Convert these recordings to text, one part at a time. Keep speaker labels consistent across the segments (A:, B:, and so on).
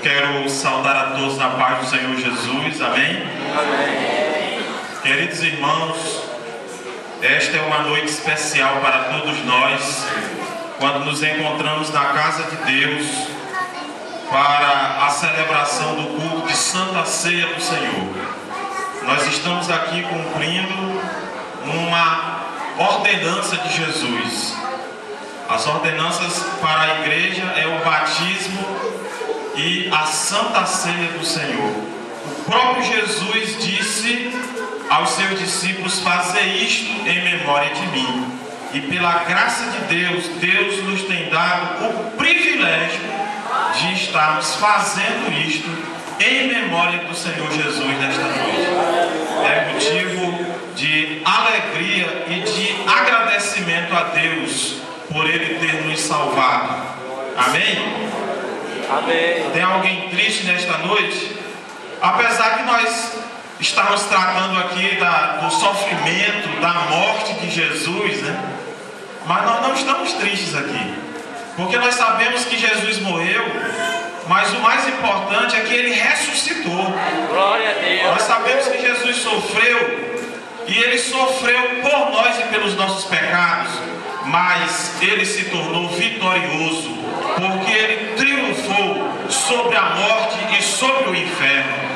A: Quero saudar a todos na paz do Senhor Jesus, amém?
B: Amém.
A: Queridos irmãos, esta é uma noite especial para todos nós, quando nos encontramos na casa de Deus para a celebração do culto de Santa Ceia do Senhor. Nós estamos aqui cumprindo uma ordenança de Jesus. As ordenanças para a igreja é o batismo e a Santa Ceia do Senhor. O próprio Jesus disse aos seus discípulos: fazer isto em memória de mim. E pela graça de Deus, Deus nos tem dado o privilégio de estarmos fazendo isto em memória do Senhor Jesus nesta noite. É motivo de alegria e de agradecimento a Deus por Ele ter nos salvado. Amém?
B: Amém.
A: Tem alguém triste nesta noite? Apesar que nós estamos tratando aqui do sofrimento, da morte de Jesus, né? Mas nós não estamos tristes aqui, porque nós sabemos que Jesus morreu, mas o mais importante é que Ele ressuscitou.
B: Glória a Deus.
A: Nós sabemos que Jesus sofreu, e Ele sofreu por nós e pelos nossos pecados, mas Ele se tornou vitorioso, porque Ele triunfou sobre a morte e sobre o inferno.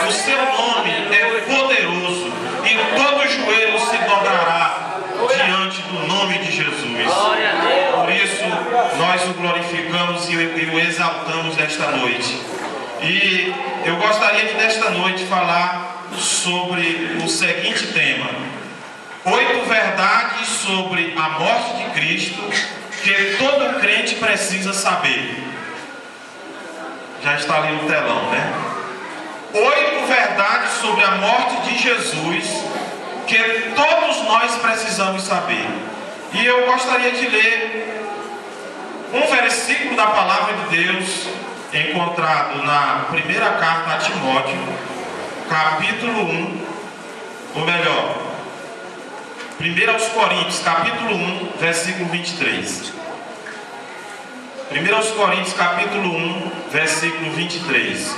A: O seu nome é poderoso, e todo joelho se dobrará diante do nome de Jesus. Por isso nós o glorificamos e o exaltamos nesta noite. E eu gostaria de nesta noite falar sobre o seguinte tema: 8 verdades sobre a morte de Cristo que todo crente precisa saber. Já está ali no telão, né? 8 verdades sobre a morte de Jesus que todos nós precisamos saber. E eu gostaria de ler um versículo da palavra de Deus encontrado na primeira carta a Timóteo, capítulo 1, ou melhor, 1 aos Coríntios, capítulo 1, versículo 23. 1 aos Coríntios, capítulo 1, versículo 23,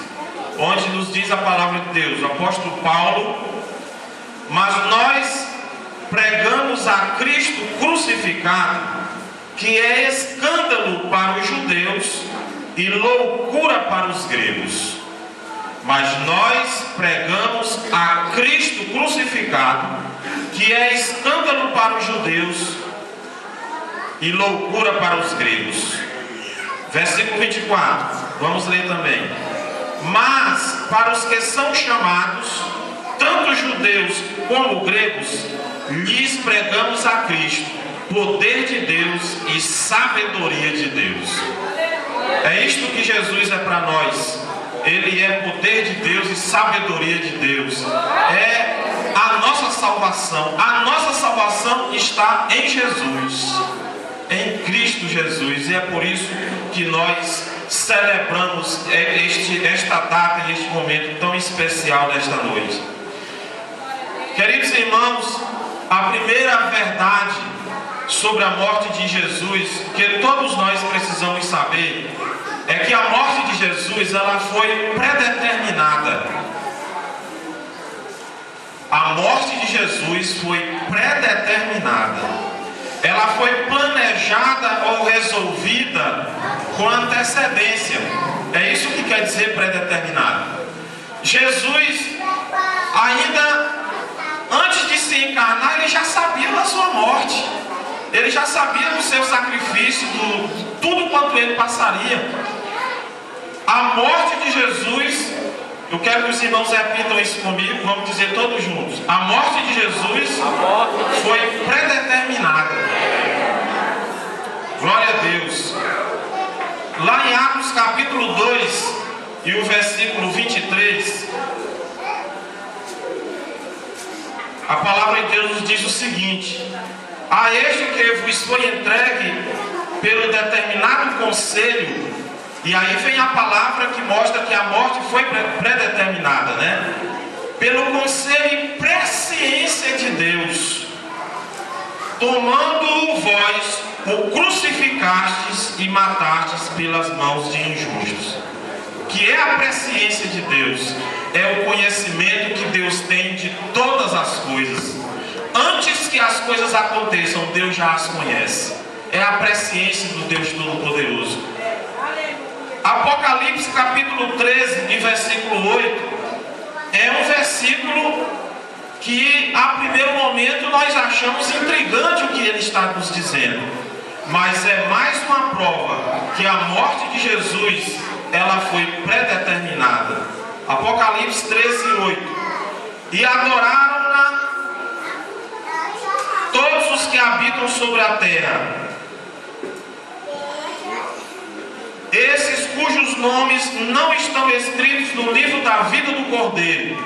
A: onde nos diz a palavra de Deus, o apóstolo Paulo: mas nós pregamos a Cristo crucificado, que é escândalo para os judeus e loucura para os gregos. Mas nós pregamos a Cristo crucificado, que é escândalo para os judeus e loucura para os gregos. Versículo 24, vamos ler também. Mas para os que são chamados, tanto judeus como gregos, lhes pregamos a Cristo, poder de Deus e sabedoria de Deus. É isto que Jesus é para nós. Ele é poder de Deus e sabedoria de Deus. É a nossa salvação. A nossa salvação está em Jesus, em Cristo Jesus. E é por isso que nós celebramos esta data e este momento tão especial desta noite. Queridos irmãos, a primeira verdade sobre a morte de Jesus que todos nós precisamos saber é que a morte de Jesus, ela foi predeterminada. A morte de Jesus foi predeterminada. Ela foi planejada ou resolvida com antecedência. É isso que quer dizer predeterminado. Jesus, ainda antes de se encarnar, ele já sabia da sua morte. Ele já sabia do seu sacrifício, do tudo quanto ele passaria. A morte de Jesus, eu quero que os irmãos repitam isso comigo, vamos dizer todos juntos. A morte de Jesus foi predeterminada. Glória a Deus. Lá em Atos capítulo 2 e o versículo 23, a palavra de Deus nos diz o seguinte: a este que vos foi entregue pelo determinado conselho. E aí vem a palavra que mostra que a morte foi predeterminada, né? Pelo conselho e presciência de Deus, tomando vós, o crucificastes e matastes pelas mãos de injustos. que é a presciência de Deus, é o conhecimento que Deus tem de todas as coisas. Antes que as coisas aconteçam, Deus já as conhece. É a presciência do Deus Todo-Poderoso. Apocalipse capítulo 13 e versículo 8 é um versículo que a primeiro momento nós achamos intrigante o que ele está nos dizendo, mas é mais uma prova que a morte de Jesus, ela foi predeterminada. Apocalipse 13, 8. E adoraram-na todos os que habitam sobre a terra, esses cujos nomes não estão escritos no livro da vida do Cordeiro,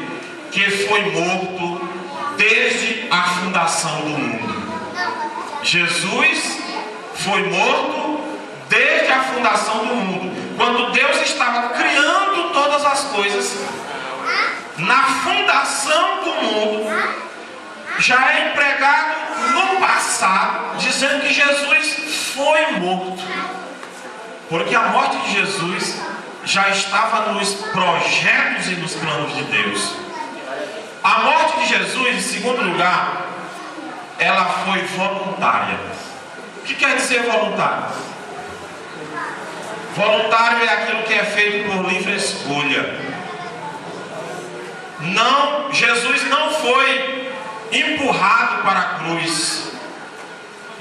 A: que foi morto desde a fundação do mundo. Jesus foi morto desde a fundação do mundo. Quando Deus estava criando todas as coisas, na fundação do mundo, já é empregado no passado, dizendo que Jesus foi morto. Porque a morte de Jesus já estava nos projetos e nos planos de Deus. A morte de Jesus, em segundo lugar, ela foi voluntária. O que quer dizer voluntário? Voluntário é aquilo que é feito por livre escolha. Não, Jesus não foi empurrado para a cruz.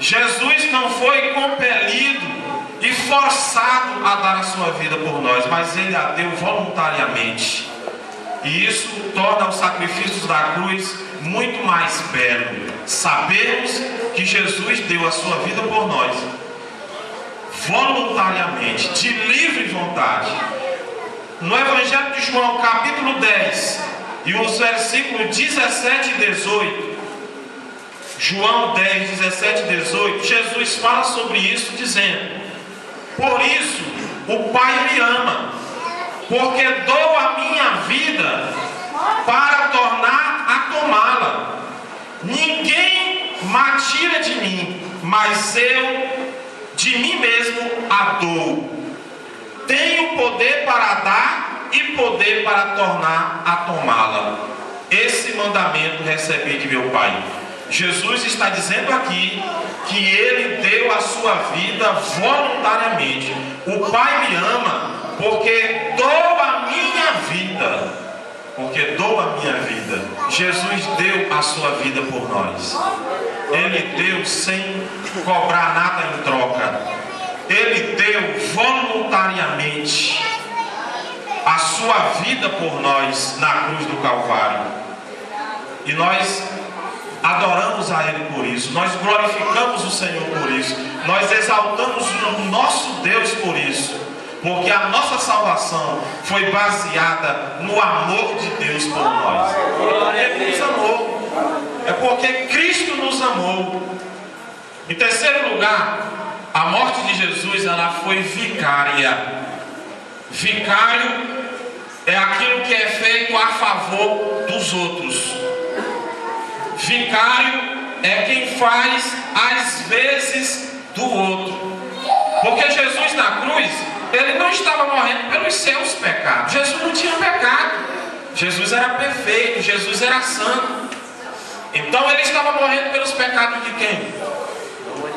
A: Jesus não foi compelido e forçado a dar a sua vida por nós, mas ele a deu voluntariamente. E isso torna os sacrifícios da cruz muito mais belo. Sabemos que Jesus deu a sua vida por nós voluntariamente, de livre vontade. No Evangelho de João, capítulo 10, e os versículos 17 e 18, João 10, 17 e 18, Jesus fala sobre isso, dizendo: por isso o Pai me ama, porque dou a minha vida para tornar a tomá-la. Ninguém me tira de mim, mas eu de mim mesmo a dou. Tenho poder para dar e poder para tornar a tomá-la. Esse mandamento recebi de meu Pai. Jesus está dizendo aqui que ele deu a sua vida voluntariamente. O Pai me ama porque dou a minha vida. Porque dou a minha vida. Jesus deu a sua vida por nós. Ele deu sem cobrar nada em troca. Ele deu voluntariamente a sua vida por nós na cruz do Calvário. E nós adoramos a Ele por isso. Nós glorificamos o Senhor por isso. Nós exaltamos o nosso Deus por isso. Porque a nossa salvação foi baseada no amor de Deus por nós. Porque Ele nos amou. É porque Cristo nos amou. Em terceiro lugar, a morte de Jesus, ela foi vicária. Vicário é aquilo que é feito a favor dos outros. Vicário é quem faz às vezes do outro. Porque Jesus na cruz, ele não estava morrendo pelos seus pecados. Jesus não tinha pecado. Jesus era perfeito, Jesus era santo. Então ele estava morrendo pelos pecados de quem?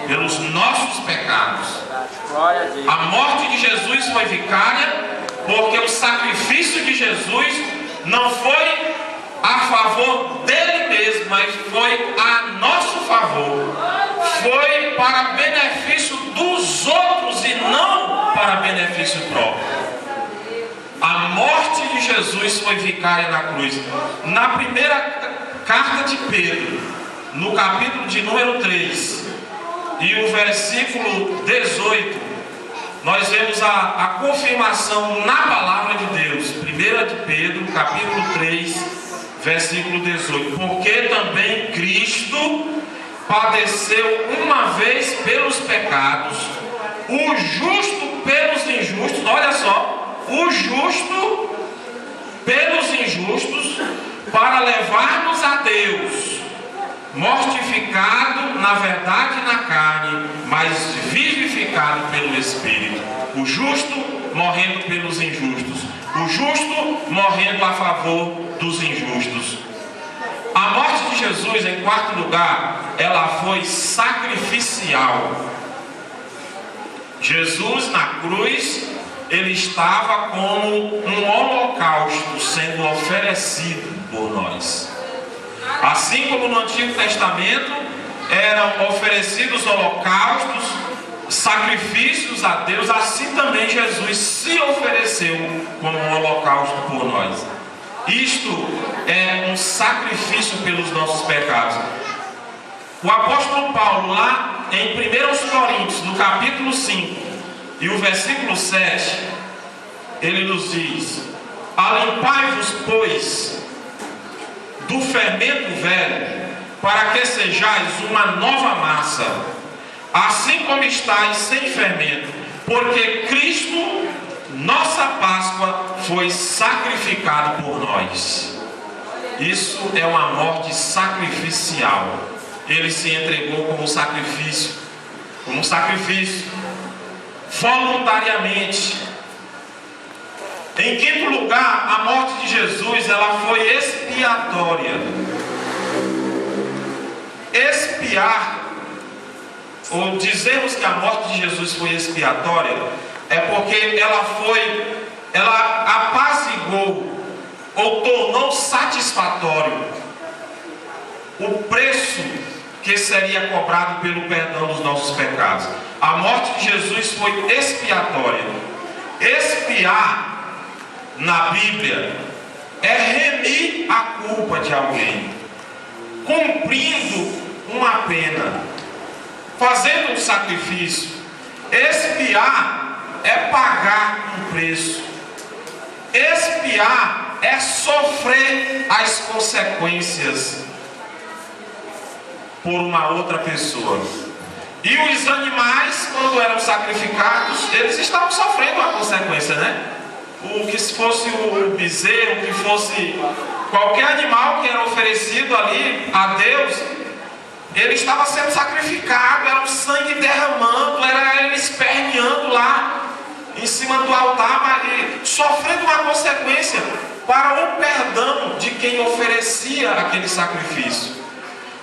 A: Pelos nossos pecados. A morte de Jesus foi vicária, porque o sacrifício de Jesus não foi a favor dele mesmo, mas foi a nosso favor. Foi para benefício dos outros e não para benefício próprio. A morte de Jesus foi vicária na cruz. Na primeira carta de Pedro, no capítulo de número 3 e o versículo 18, nós vemos a confirmação na palavra de Deus. 1 de Pedro, capítulo 3, versículo 18. Porque também Cristo padeceu uma vez pelos pecados, o justo pelos injustos, olha só, o justo pelos injustos, para levar-nos a Deus, mortificado na verdade na carne, mas vivificado pelo Espírito. O justo morrendo pelos injustos, o justo morrendo a favor dos injustos. A morte de Jesus, em quarto lugar, ela foi sacrificial. Jesus na cruz, ele estava como um holocausto sendo oferecido por nós. Assim como no Antigo Testamento eram oferecidos holocaustos, sacrifícios a Deus, assim também Jesus se ofereceu como um holocausto por nós. Isto é um sacrifício pelos nossos pecados. O apóstolo Paulo, lá em 1 Coríntios, no capítulo 5 e o versículo 7, ele nos diz: alimpai-vos, pois, do fermento velho, para que sejais uma nova massa, assim como estáis sem fermento, porque Cristo, nossa Páscoa, foi sacrificado por nós. Isso é uma morte sacrificial. Ele se entregou como sacrifício, voluntariamente. Em quinto lugar, a morte de Jesus, ela foi expiatória. Expiar, ou dizermos que a morte de Jesus foi expiatória, é porque ela apaziguou ou tornou satisfatório o preço que seria cobrado pelo perdão dos nossos pecados. A morte de Jesus foi expiatória. Expiar na Bíblia é remir a culpa de alguém, cumprindo uma pena, fazendo um sacrifício. Expiar é pagar um preço. Expiar é sofrer as consequências por uma outra pessoa. E os animais, quando eram sacrificados, eles estavam sofrendo a consequência, né? O que fosse o bezerro, que fosse qualquer animal que era oferecido ali a Deus, ele estava sendo sacrificado, era o sangue derramando, era ele esperneando lá em cima do altar, mas sofrendo uma consequência para o perdão de quem oferecia aquele sacrifício.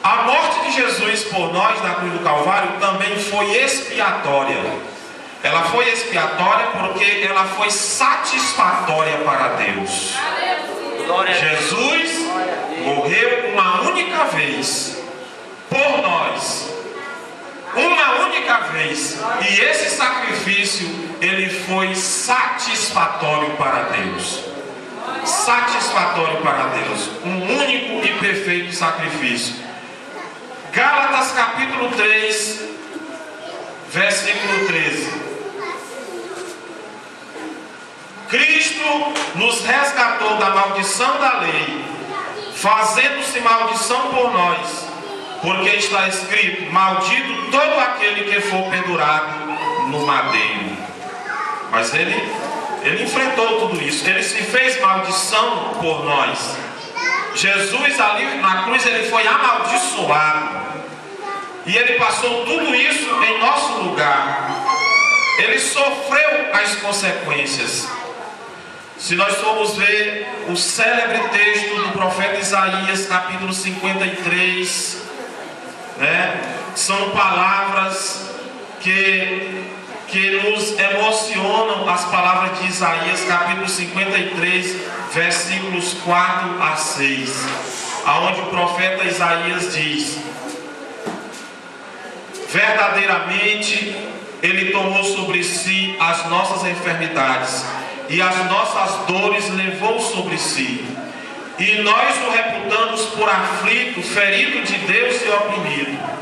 A: A morte de Jesus por nós na cruz do Calvário também foi expiatória. Ela foi expiatória porque ela foi satisfatória para Deus. Jesus morreu uma única vez por nós, uma única vez, e esse sacrifício ele foi satisfatório para Deus. Satisfatório para Deus, um único e perfeito sacrifício. Gálatas capítulo 3, versículo 13. Cristo nos resgatou da maldição da lei, fazendo-se maldição por nós, porque está escrito: maldito todo aquele que for pendurado no madeiro. Mas ele enfrentou tudo isso, ele se fez maldição por nós. Jesus ali na cruz, ele foi amaldiçoado, e ele passou tudo isso em nosso lugar. Ele sofreu as consequências. Se nós formos ver o célebre texto do profeta Isaías, capítulo 53, né, são palavras que nos emocionam, as palavras de Isaías, capítulo 53, versículos 4 a 6, aonde o profeta Isaías diz: verdadeiramente ele tomou sobre si as nossas enfermidades e as nossas dores levou sobre si, e nós o reputamos por aflito, ferido de Deus e oprimido.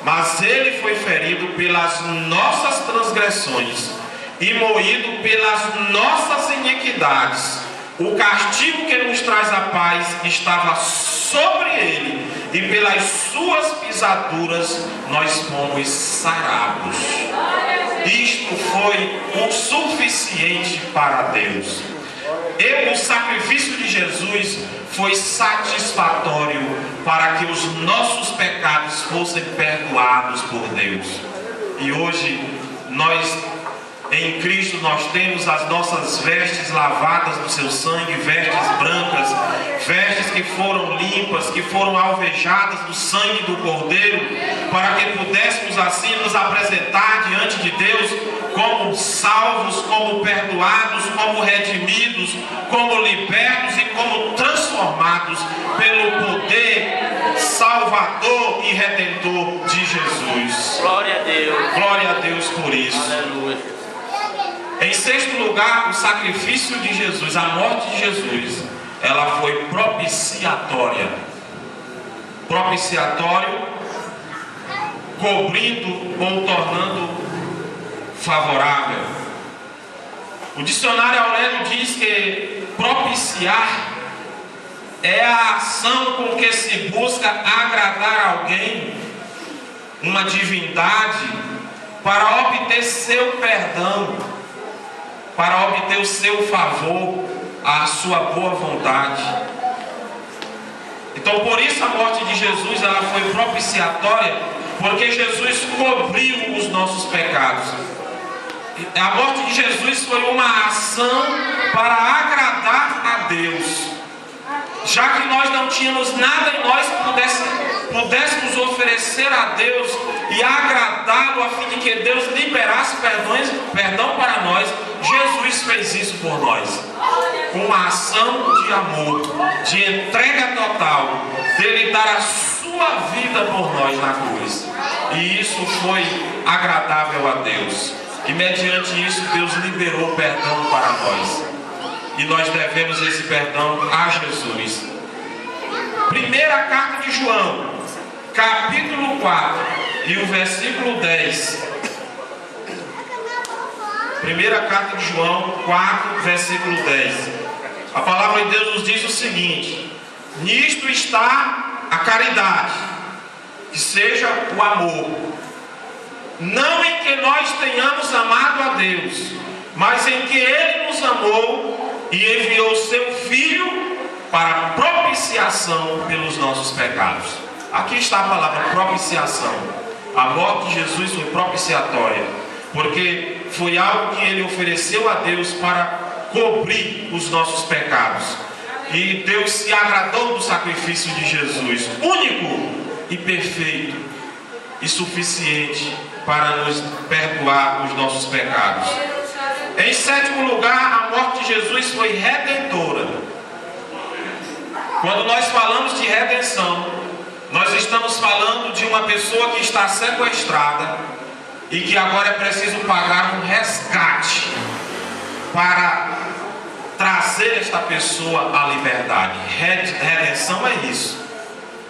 A: Mas ele foi ferido pelas nossas transgressões e moído pelas nossas iniquidades. O castigo que nos traz a paz estava sobre ele, e pelas suas pisaduras nós fomos sarados. Isto foi o suficiente para Deus. E o sacrifício de Jesus foi satisfatório para que os nossos pecados fossem perdoados por Deus. E hoje nós Em Cristo nós temos as nossas vestes lavadas no seu sangue, vestes brancas, vestes que foram limpas, que foram alvejadas do sangue do Cordeiro, para que pudéssemos assim nos apresentar diante de Deus como salvos, como perdoados, como redimidos, como libertos e como transformados pelo poder salvador e redentor de Jesus.
B: Glória a Deus.
A: Glória a Deus por isso.
B: Aleluia.
A: Em sexto lugar, o sacrifício de Jesus, a morte de Jesus, ela foi propiciatória. Propiciatório, cobrindo ou tornando favorável. O dicionário Aurélio diz que propiciar é a ação com que se busca agradar alguém, uma divindade, para obter seu perdão, para obter o seu favor, a sua boa vontade. Então, por isso a morte de Jesus, ela foi propiciatória, porque Jesus cobriu os nossos pecados. A morte de Jesus foi uma ação para agradar a Deus. Já que nós não tínhamos nada em nós que pudéssemos oferecer a Deus e agradá-lo, a fim de que Deus liberasse perdão para nós, Jesus fez isso por nós. Com uma ação de amor, de entrega total, dele dar a sua vida por nós na cruz. E isso foi agradável a Deus. E mediante isso Deus liberou perdão para nós. E nós devemos esse perdão a Jesus. Primeira carta de João, capítulo 4 e o versículo 10. Primeira carta de João 4, versículo 10. A palavra de Deus nos diz o seguinte: nisto está a caridade, que seja o amor. Não em que nós tenhamos amado a Deus, mas em que Ele nos amou e enviou seu Filho para propiciação pelos nossos pecados. Aqui está a palavra propiciação. A morte de Jesus foi propiciatória, porque foi algo que Ele ofereceu a Deus para cobrir os nossos pecados. E Deus se agradou do sacrifício de Jesus, único e perfeito e suficiente para nos perdoar os nossos pecados. Em sétimo lugar, a morte de Jesus foi redentora. Quando nós falamos de redenção, nós estamos falando de uma pessoa que está sequestrada e que agora é preciso pagar um resgate para trazer esta pessoa à liberdade. Redenção é isso.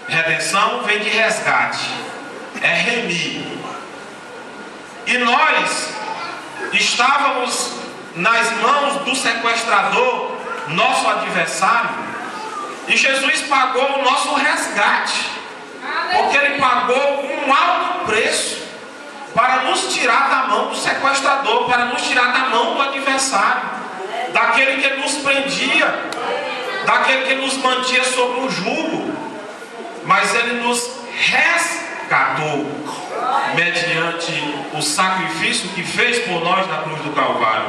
A: Redenção vem de resgate, é remir. E nós estávamos nas mãos do sequestrador, nosso adversário, e Jesus pagou o nosso resgate, porque Ele pagou um alto preço para nos tirar da mão do sequestrador, para nos tirar da mão do adversário, daquele que nos prendia, daquele que nos mantinha sob um jugo. Mas Ele nos resgatou mediante o sacrifício que fez por nós na cruz do Calvário.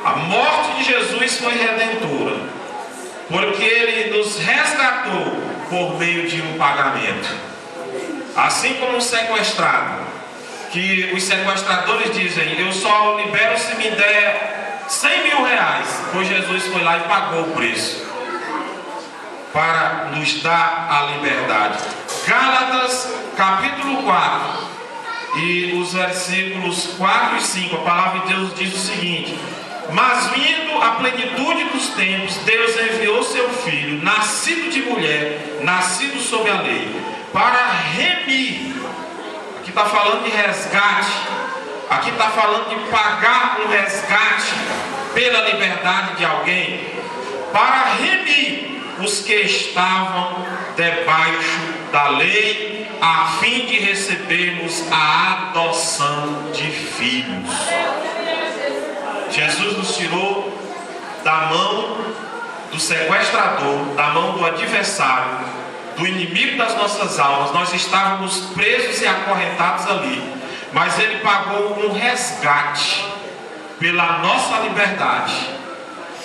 A: A morte de Jesus foi redentora, porque Ele nos resgatou por meio de um pagamento. Assim como um sequestrado, que os sequestradores dizem: eu só libero se me der 100 mil reais, pois Jesus foi lá e pagou o preço para nos dar a liberdade. Gálatas capítulo 4 e os versículos 4 e 5, a palavra de Deus diz o seguinte: mas vindo a plenitude dos tempos, Deus enviou seu Filho, nascido de mulher, nascido sob a lei, para remir. Aqui está falando de resgate, aqui está falando de pagar um resgate pela liberdade de alguém, para remir os que estavam debaixo da lei, a fim de recebermos a adoção de filhos. Jesus nos tirou da mão do sequestrador, da mão do adversário, do inimigo das nossas almas. Nós estávamos presos e acorrentados ali, mas Ele pagou um resgate pela nossa liberdade.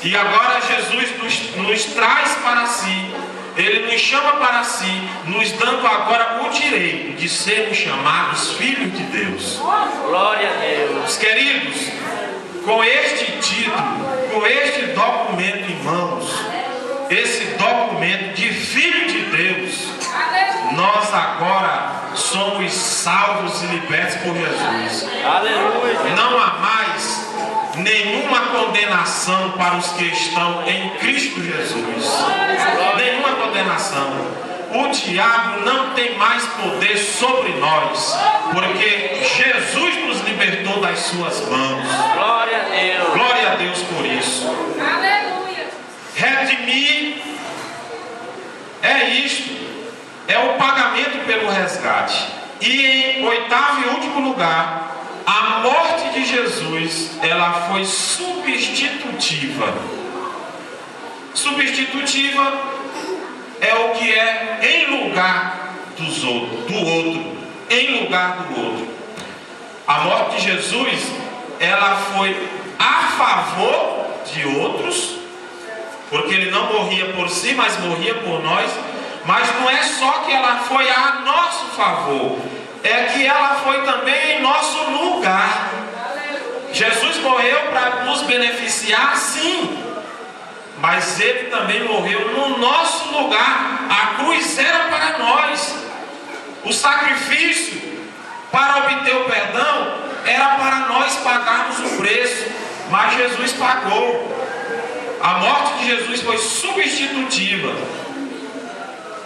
A: E agora Jesus nos traz para si, Ele nos chama para si, nos dando agora o direito de sermos chamados filhos de Deus.
B: Glória a Deus.
A: Queridos, com este título, com este documento em mãos, esse documento de filho de Deus, nós agora somos salvos e libertos por Jesus.
B: Aleluia.
A: Não há mais nenhuma condenação para os que estão em Cristo Jesus. Nenhuma condenação. O diabo não tem mais poder sobre nós, porque Jesus nos libertou das suas mãos.
B: Glória a Deus.
A: Glória a Deus por isso.
C: Aleluia.
A: Redimir é isto, é o pagamento pelo resgate. E em oitavo e último lugar, a morte de Jesus, ela foi substitutiva. Substitutiva é o que é em lugar do outro, em lugar do outro. A morte de Jesus, ela foi a favor de outros, porque ele não morria por si, mas morria por nós. Mas não é só que ela foi a nosso favor, é que ela foi também em nosso lugar. Jesus morreu para nos beneficiar, sim, mas ele também morreu no nosso lugar. A cruz era para nós. O sacrifício para obter o perdão era para nós pagarmos o preço, mas Jesus pagou. A morte de Jesus foi substitutiva.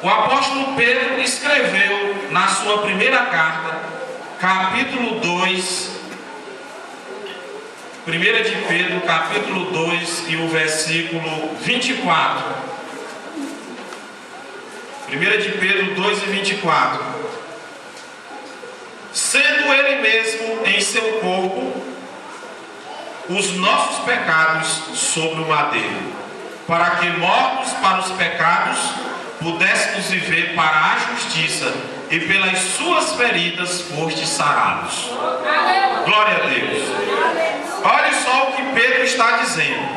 A: O apóstolo Pedro escreveu na sua primeira carta, capítulo 2, 1 de Pedro, capítulo 2 e o versículo 24. 1 de Pedro 2 e 24. Sendo ele mesmo em seu corpo os nossos pecados sobre o madeiro, para que mortos para os pecados pudéssemos viver para a justiça, e pelas suas feridas fostes sarados. Glória a Deus. Olha só o que Pedro está dizendo: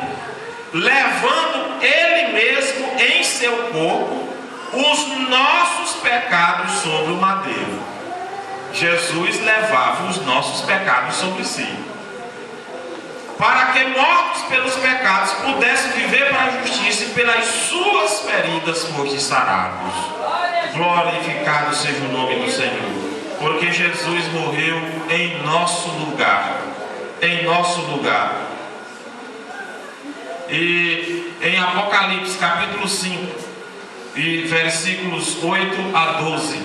A: levando ele mesmo em seu corpo os nossos pecados sobre o madeiro. Jesus levava os nossos pecados sobre si, para que mortos pelos pecados pudessem viver para a justiça, e pelas suas feridas fostes sarados. Glorificado seja o nome do Senhor, porque Jesus morreu em nosso lugar. Em nosso lugar. E em Apocalipse capítulo 5 e versículos 8 a 12,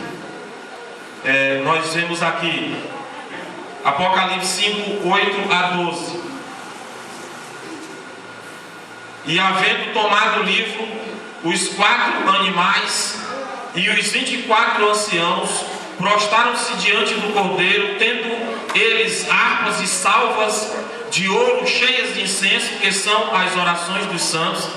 A: nós vemos aqui Apocalipse 5, 8 a 12. E havendo tomado o livro, os 4 animais e os 24 anciãos prostaram-se diante do Cordeiro, tendo eles harpas e salvas de ouro cheias de incenso, que são as orações dos santos,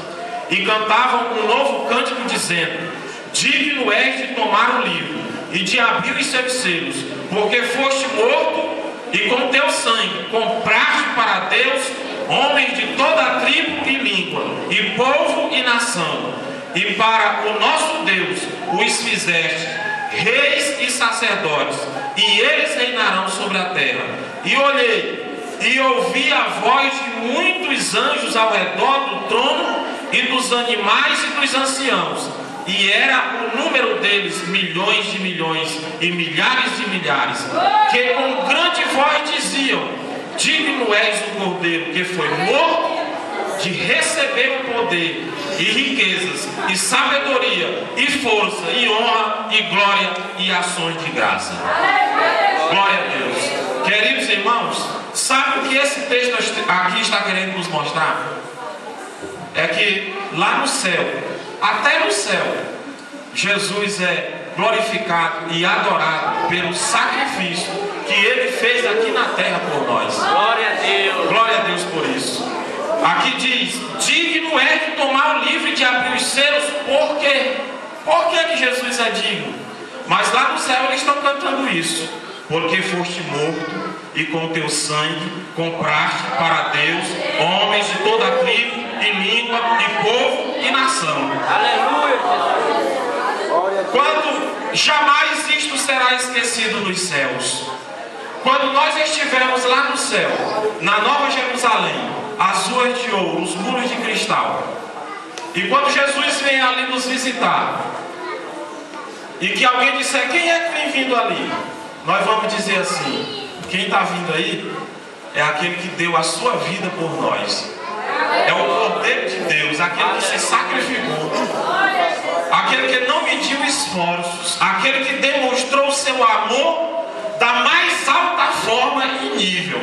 A: e cantavam um novo cântico, dizendo: digno és de tomar o livro e de abrir os seus selos, porque foste morto, e com teu sangue compraste para Deus homens de toda a tribo e língua, e povo e nação, e para o nosso Deus os fizeste reis e sacerdotes, e eles reinarão sobre a terra. E olhei e ouvi a voz de muitos anjos ao redor do trono, e dos animais e dos anciãos, e era o número deles milhões de milhões e milhares de milhares, que com grande voz diziam: digno és o Cordeiro que foi morto de receber o poder e riquezas e sabedoria e força e honra e glória e ações de graça. Glória a Deus. Queridos irmãos, sabe o que esse texto aqui está querendo nos mostrar? É que lá no céu, até no céu, Jesus é glorificado e adorado pelo sacrifício que ele fez aqui na terra por nós.
B: Glória a Deus.
A: Glória a Deus por isso. Aqui diz: digno é de tomar o livro e de abrir os selos. Por quê? Por que Jesus é digno? Mas lá no céu eles estão cantando isso. porque foste morto e com teu sangue compraste para Deus homens de toda a tribo e língua e povo e nação.
B: Aleluia, Jesus.
A: Quando jamais isto será esquecido nos céus. Quando nós estivermos lá no céu, na Nova Jerusalém, as ruas de ouro, os muros de cristal, e quando Jesus vem ali nos visitar, e que alguém disser, quem é que vem vindo ali? Nós vamos dizer assim, quem está vindo aí é aquele que deu a sua vida por nós. É o Cordeiro de Deus, aquele que se sacrificou, aquele que não mediu esforços, aquele que demonstrou o seu amor da mais alta forma e nível,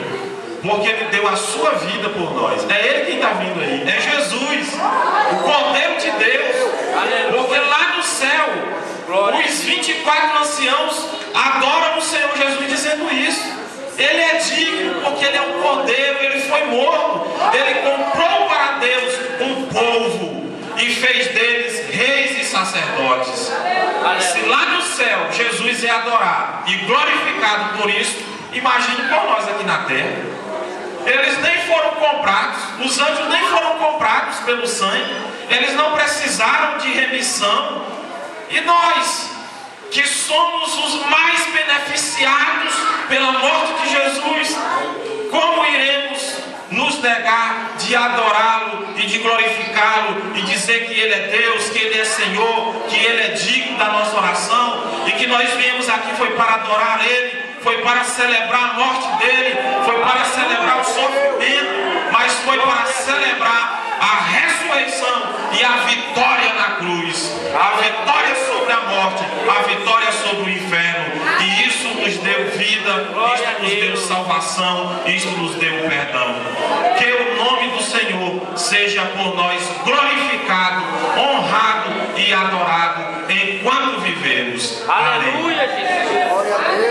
A: porque ele deu a sua vida por nós. É ele quem está vindo aí, é Jesus, o Cordeiro de Deus. Porque lá no céu, os 24 anciãos adoram o Senhor Jesus dizendo isso. Ele é digno porque ele é um cordeiro, ele foi morto, ele comprou para Deus um povo e fez deles reis e sacerdotes. Se lá no céu Jesus é adorado e glorificado por isso, imagine por nós aqui na terra. Eles nem foram comprados, os anjos nem foram comprados pelo sangue, eles não precisaram de remissão. E nós, que somos os mais beneficiados pela morte de Jesus, como iremos nos negar de adorá-lo e de glorificá-lo e dizer que ele é Deus, que ele é Senhor, que ele é digno da nossa oração e que nós viemos aqui foi para adorar ele, foi para celebrar a morte dele, foi para celebrar o sofrimento, mas foi para celebrar a ressurreição e a vitória na cruz, a vitória sobre a morte, a vitória sobre o inferno. E isso nos deu vida, isto nos deu salvação, isto nos deu perdão. Que o nome do Senhor seja por nós glorificado, honrado e adorado enquanto vivemos.
B: Aleluia, Jesus.